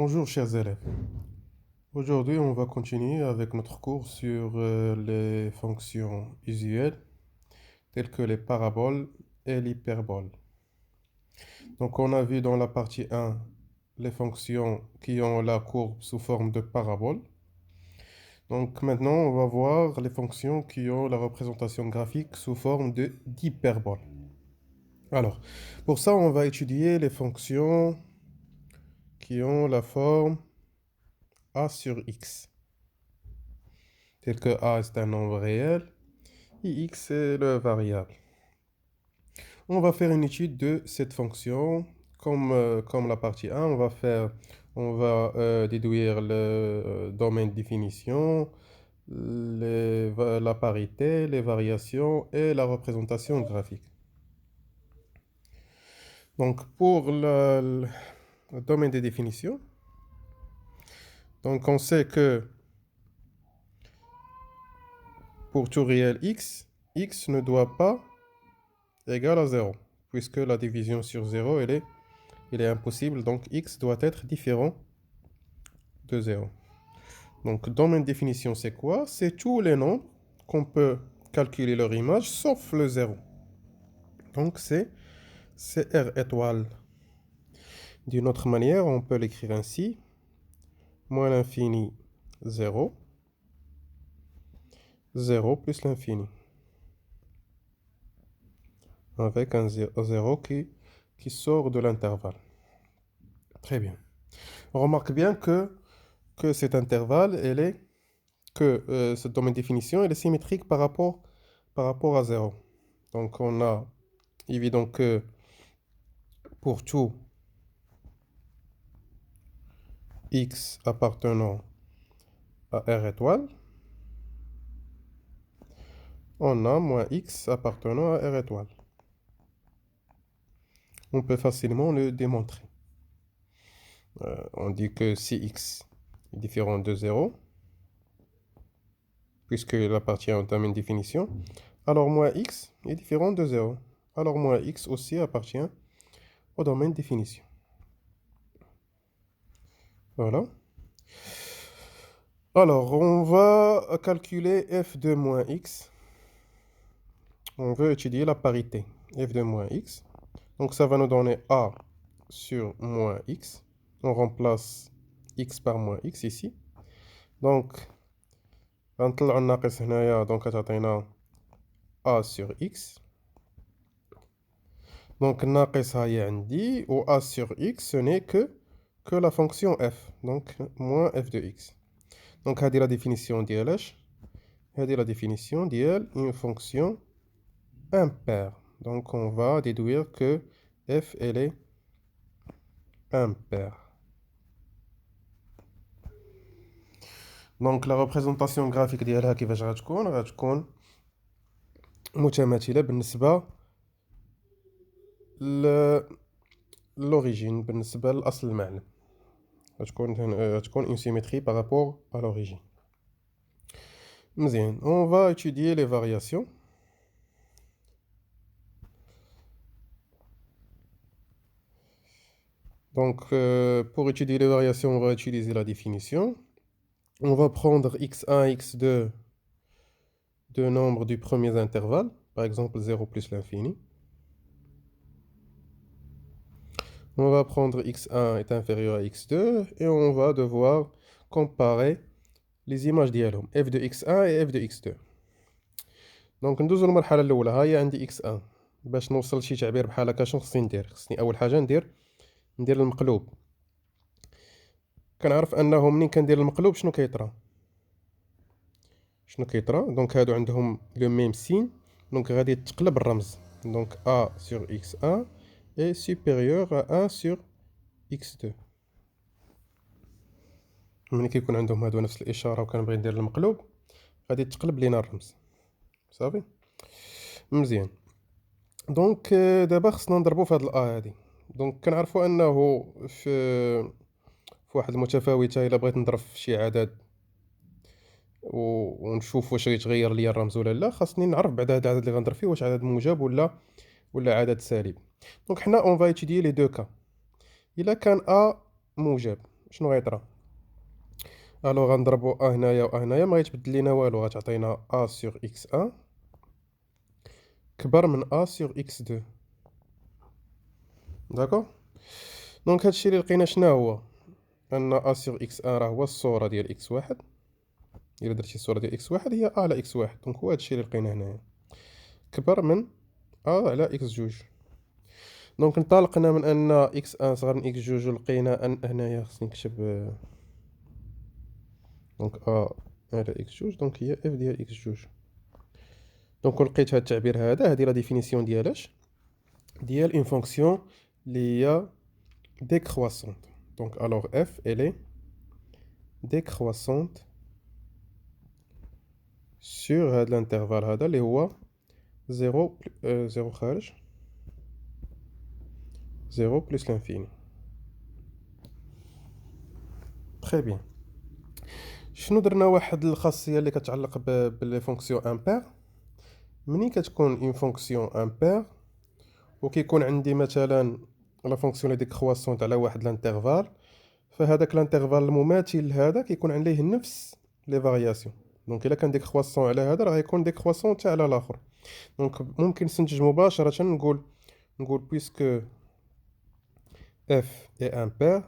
Bonjour chers élèves. Aujourd'hui, on va continuer avec notre cours sur les fonctions usuelles telles que les paraboles et l'hyperbole. Donc, on a vu dans la partie 1 les fonctions qui ont la courbe sous forme de parabole. Donc, maintenant, on va voir les fonctions qui ont la représentation graphique sous forme d'hyperbole. Alors, pour ça, on va étudier les fonctions qui ont la forme a sur x, tel que a est un nombre réel et x est le variable. On va faire une étude de cette fonction. Comme la partie 1, on va déduire le domaine de définition, la parité, les variations et la représentation graphique. Donc pour le domaine de définition, donc on sait que pour tout réel x, x ne doit pas égal à 0, puisque la division sur 0, elle est impossible, donc x doit être différent de 0. Donc, domaine de définition, c'est quoi? C'est tous les nombres qu'on peut calculer leur image, sauf le 0. Donc, c'est R étoile. D'une autre manière, on peut l'écrire ainsi. Moins l'infini, 0. 0 plus l'infini. Avec un 0 qui sort de l'intervalle. Très bien. On remarque bien que cet intervalle, ce domaine de définition, il est symétrique par rapport à 0. Donc, on a évident que pour tout x appartenant à R étoile, on a moins x appartenant à R étoile. On peut facilement le démontrer. On dit que si x est différent de 0, puisqu'il appartient au domaine de définition, alors moins x est différent de 0. Alors moins x aussi appartient au domaine de définition. Voilà. Alors, on va calculer f de moins x. On veut étudier la parité f de moins x. Donc, ça va nous donner a sur moins x. On remplace x par moins x ici. Donc, غنطلعو الناقص هنايا دونك كتعطينا a sur x. Donc, الناقص هي عندي و a sur x ce n'est que la fonction f. Donc, moins f de x. Donc, هذه la définition ديالاش هذه la définition ديال une fonction impaire. Donc, on va déduire que f, elle est impaire. Donc, la représentation graphique ديالها كيفاش غتكون متماثلة بالنسبة l'origine, بالنسبة لأصل المعلم. غتكون une symétrie par rapport à l'origine. مزيان. On va étudier les variations. Donc, pour étudier les variations, on va utiliser la définition. On va prendre x1, x2 de nombres du premier intervalle, par exemple 0 plus l'infini. On va prendre x1 est inférieur à x2 et on va devoir comparer les images ديالهم f de x1 et f de x2. دونك ندوزو للمرحلة الأولى. ها هي عندي x1. باش نوصل لشي تعبير بحال هكا شنو خصني ندير؟ خصني أول حاجة ندير المقلوب. كنعرف أنه منين كندير المقلوب شنو كيطرا. دونك هادو عندهم لو ميم سين، دونك غادي تقلب الرمز. دونك a sur x1 est supérieur à 1 sur x2. ملي كيكون عندهم هادو نفس الإشارة وكنبغي ندير المقلوب غادي تقلب لينا الرمز. صافي مزيان. دونك دابا خصنا نضربو في هاد الأ هادي. دونك كنعرفو أنه في واحد المتفاوتة إلا بغيت نضرب في شي عدد ونشوف واش غيتغير ليا الرمز ولا لا، خاصني نعرف بعد هاد العدد اللي غنضرب فيه واش عدد موجب ولا عدد سالب. دونك حنا اون فا étudier لي دو كا. الا كان ا موجب شنو غيطرا؟ الوغ غنضربو ا هنايا و ا هنايا، ما غيتبدل لينا والو، غتعطينا ا سور اكس 1 كبر من ا سور اكس 2. داكوغ. دونك هادشي اللي لقينا شنو هو؟ ان ا سور اكس 1 راه هو الصوره ديال اكس واحد. الا درتي الصوره ديال اكس واحد هي ا على اكس واحد، دونك هو هادشي اللي لقينا هنايا كبر من ا على اكس جوج. دونك انطلقنا من ان اكس 1 صغر من اكس جوج، ولقينا ان هنايا خصني نكتب دونك ا على اكس جوج، دونك هي اف ديال اكس جوج. دونك لقيت هاد التعبير هذا، هذه لا ديفينيسيون ديالاش، ديال اون فونكسيون اللي هي décroissante. Donc alors f elle est décroissante sur هذا الانترفال هذا اللي هو 0 0 خارج 0 بلس لانفيني. تري بيان. شنو درنا؟ واحد الخاصيه اللي كتعلق باللي فونكسيون امبير. منين كتكون اون فونكسيون امبير وكيكون عندي مثلا لا فونكسيون اللي ديكرواسونت على واحد الانترفال، فهذاك الانترفال المماثل لهذا كيكون عليه نفس لي فارياسيون. دونك الا كان ديكرواسون على هذا راه غيكون ديكرواسون حتى على الاخر. دونك ممكن نستنتج مباشره، نقول بويسك اف اي امبير،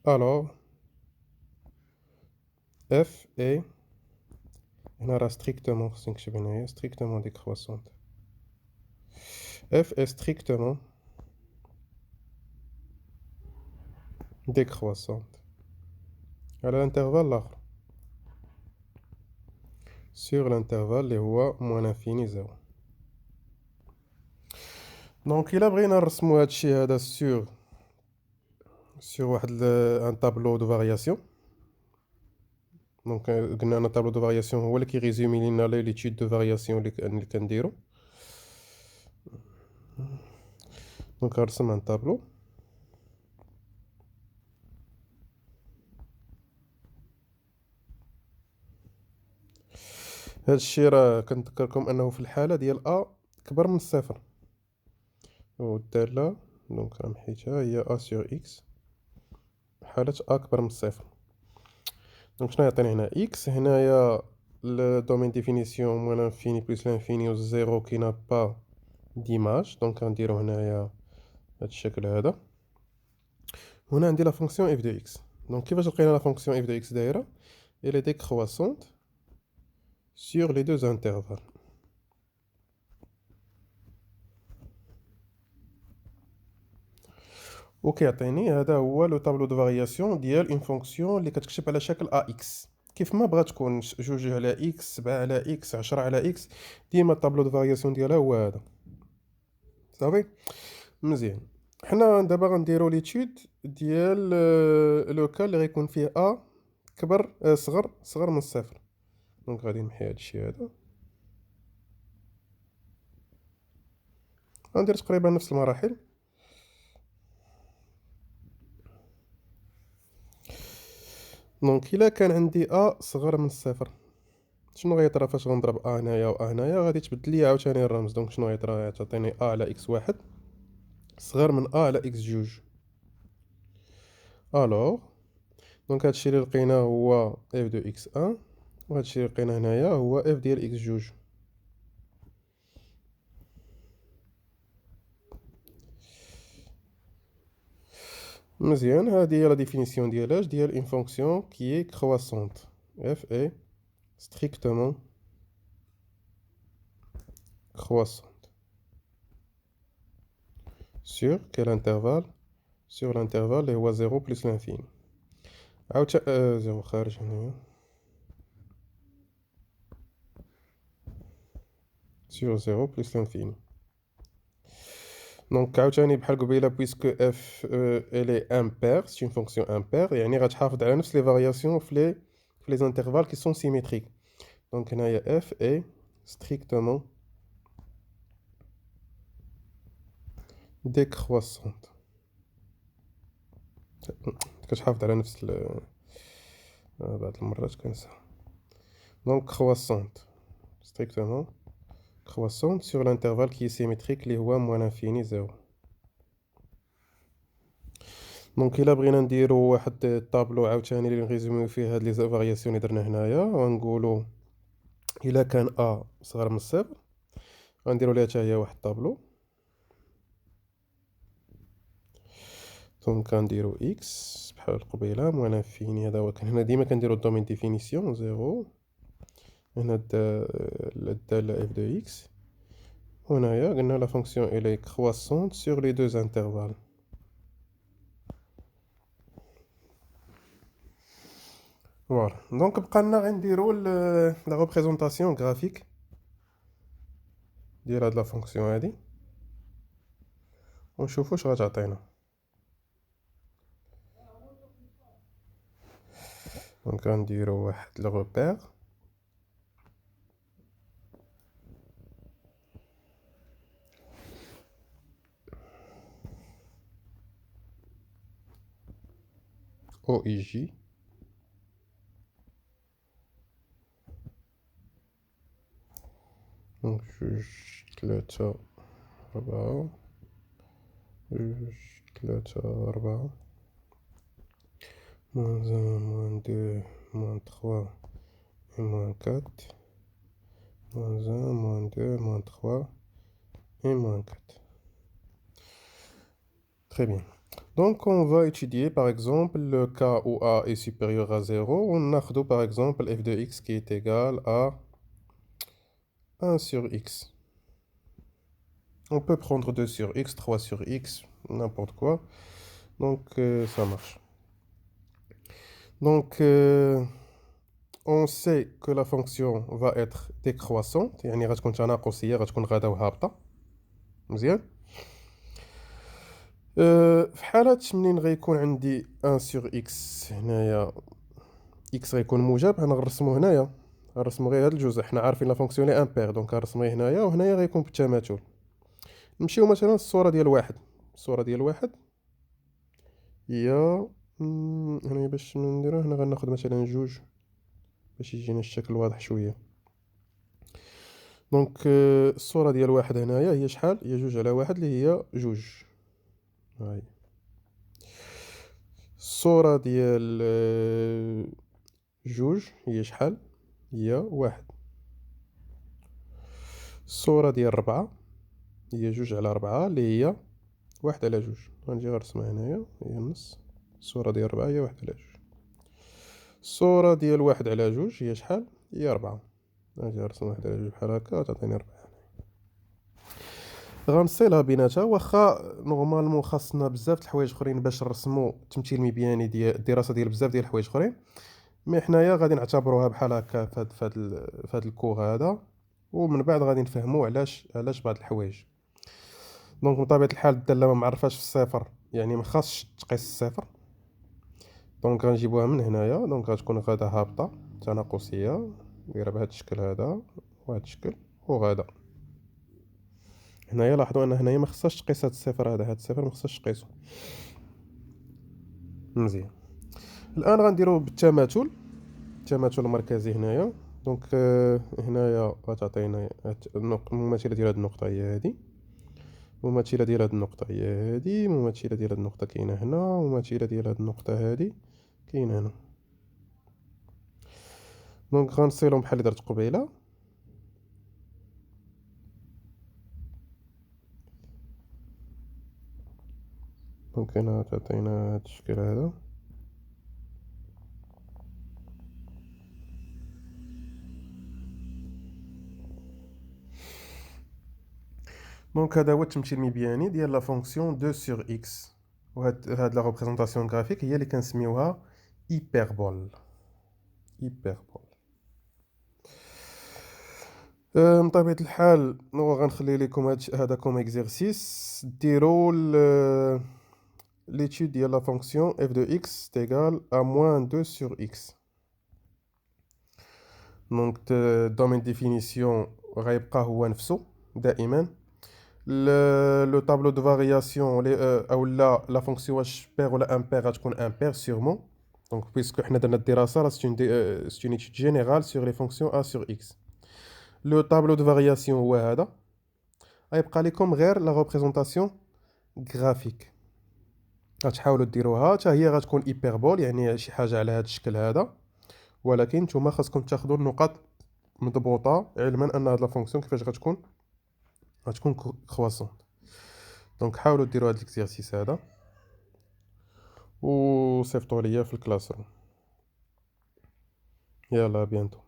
alors اف اي هنا راه ستريكتومون، خصني نكتب هنايا ستريكتومون ديكرواسونت. اف اي ستريكتومون ديكرواسونت على الانترفال الاخر sur l'intervalle اللي هو موان انفيني زيرو. دونك الا بغينا نرسمو هادشي هذا sur واحد ان طابلو دو فارياسيون، دونك قلنا ان طابلو دو فارياسيون هو اللي كيريزومي لينا لي ليتود دو فارياسيون اللي كنديرو. دونك نرسم ان طابلو. هادشي راه كنذكركم انه في الحاله ديال ا كبر من الصفر، والداله دونك راه محيتها هي ا سور اكس حاله ا كبر من الصفر. دونك شنو يعطيني هنا؟ اكس هنايا الدومين ديفينيسيون موان انفيني بلس لانفيني و زيرو كي نا با ديماج، دونك غنديرو هنايا هاد الشكل هذا. هنا عندي لا فونكسيون اف دو اكس. دونك كيفاش لقينا لا فونكسيون اف دو اكس دايره؟ elle est décroissante sur les deux intervalles. وكيعطيني هذا هو لو طابلو دو فارياسيون ديال اون فونكسيون اللي كتكتب على شكل ا اكس. كيف ما بغات تكون جوج على اكس، 7 على اكس، 10 على اكس، ديما الطابلو دو فارياسيون ديالها هو هذا. صافي مزيان. حنا دابا غنديرو ليتود ديال لو كا اللي غيكون فيه ا كبر صغر من الصفر. دونك غادي نمحي هادشي هذا، غندير تقريبا نفس المراحل. دونك الا كان عندي ا صغر من الصفر، شنو غيطرا فاش غنضرب ا هنايا و ا هنايا؟ غادي تبدل لي عاوتاني الرمز. دونك شنو غيطرا؟ تعطيني ا على اكس واحد صغر من ا على اكس جوج. الوغ دونك هادشي اللي لقيناه هو اف دو اكس 1، وهادشي اللي لقينا هنايا هو اف ديال اكس جوج. مزيان. هادي هي لا ديفينيسيون ديالاش ديال اون فونكسيون كي اي كرواسونت. اف اي strictement croissante. Sur quel intervalle? Sur l'intervalle اللي هو 0 plus l'infini. عاوتا 0 خارج هنايا. Sur 0 plus l'infini. دونك عاوتاني بحال قبيله بويسكو اف elle est impaire, c'est une fonction impaire، يعني غتحافظ على نفس les variations في les intervalles qui sont symétriques. دونك هنايا f est strictement décroissante. كتحافظ على نفس بعض المرات كنسى. دونك croissante strictement croissante sur l'intervalle qui est symétrique اللي هو moins l'infini 0. دونك الا بغينا نديرو واحد الطابلو عاوتاني اللي نريزوميو فيه هاد لي فارياسيون اللي درنا هنايا، وغنقولو الا كان ا صغر من الصفر غنديرو ليها حتى هي واحد الطابلو. دونك غنديرو اكس بحال قبيله موان انفيني، هذا هو كان هنا ديما كنديرو الدومين ديفينيسيون زيرو، هنا الدالة اف دو اكس، وهنايا قلنا لا فونكسيون الي كرواسونت سور لي دوز انترفال. فوالا دونك بقى لنا غير نديرو لا ريبريزونطاسيون غرافيك ديال هاد لا فونكسيون هادي ونشوفو واش غتعطينا. دونك غنديرو واحد لو روبير او اي جي، دونك جوج تلاتة ربعة، جوج تلاتة ربعة، موان زان موان دو موان تخوا et moins 4, moins 1, moins 2, moins 3 et moins 4. Très bien. Donc on va étudier par exemple le cas où a est supérieur à 0. On a par exemple f de x qui est égal à 1 sur x. On peut prendre 2 sur x, 3 sur x, n'importe quoi. Donc ça marche. Donc on sait que la fonction va être décroissante. يعني غتكون تناقصية، غتكون غادا وهابطة. مزيان. في حالة منين غيكون عندي 1 sur x هنايا x غيكون موجب، انا غنرسمو هنايا، غنرسمو غير هاد الجزء، حنا عارفين لا فونكسيون لي امبير، دونك غنرسمو هنايا وهنايا غيكون بالتماثل. نمشيو مثلا للصورة ديال واحد. الصورة ديال واحد هي هنايا باش نديرو هنا غناخد مثلا جوج باش يجينا الشكل واضح شوية. دونك الصورة ديال واحد هنايا هي شحال؟ هي جوج على واحد اللي هي جوج. هاي الصورة ديال جوج هي شحال؟ هي واحد. الصورة ديال ربعة هي جوج على ربعة اللي هي واحد على جوج. غنجي غنرسمها هنايا هي النص. الصورة ديال ربعة هي واحد على جوج. الصورة ديال واحد على جوج هي شحال؟ هي ربعة. غنجي غنرسم واحد على جوج بحال هكا تعطيني ربعة. غنصيلها بيناتها، واخا نورمالمون خاصنا بزاف د الحوايج اخرين باش نرسمو تمثيل مبياني ديال الدراسة ديال بزاف ديال الحوايج اخرين، مي حنايا غادي نعتبروها بحال هكا فهاد الكور هذا، ومن بعد غادي نفهمو علاش بعض الحوايج. دونك بطبيعة الحال الدالة ما معرفاش في الصفر، يعني ما خاصش تقيس الصفر، دونك غنجيبوها من هنايا. دونك غتكون غادا هابطة تناقصية، دايرة بهاد الشكل هذا وهاد الشكل وغادا. هنايا لاحظوا ان هنايا ما خصهاش تقيس هاد الصفر هذا، هاد الصفر ما خصهاش تقيسو. مزيان. الان غنديرو بالتماثل، التماثل المركزي هنايا. دونك هنايا غتعطينا المماثلة ديال هاد النقطة هي هادي، المماثلة ديال هاد النقطة هي هادي، المماثلة ديال هاد النقطة كاينة هنا، المماثلة ديال هاد النقطة هادي كاينة هنا. دونك غنصيلهم بحال اللي درت قبيلة. دونك هنا تعطينا هاد الشكل هذا. دونك هذا هو التمثيل المبياني ديال لا فونكسيون 2 سور اكس، وهاد لا ريبريزونطاسيون غرافيك هي اللي كنسميوها هيبربول. هيبربول. من طبيعة الحال غنخلي لكم هذا كوم اكزرسيس ديروا ليتود ديال لا فونكسيون f de x تيغال à moins 2 sur x. دونك الدومين ديفينيسيون غيبقى هو نفسه دائما. لو طابلو دو فارياسيون او لا فونكسيون واش بير ولا امبير غتكون امبير سيغمون. دونك بيسكو حنا درنا الدراسه راه سي اون ايتود جينيرال سور لي فونكسيون ا سور اكس. لو طابلو دو فارياسيون هو هذا، غيبقى لكم غير لا ريبريزونطاسيون غرافيك. غتحاولوا ديروها حتى هي غتكون ايبربول، يعني شي حاجه على هذا الشكل هذا، ولكن نتوما خاصكم تاخذوا النقاط مضبوطه، علما ان هاد لا فونكسيون كيفاش غتكون كرواسون. دونك حاولوا ديروا هاد ليكزارسيس هذا وصيفطوا ليا في الكلاس روم. يلا بيانتو.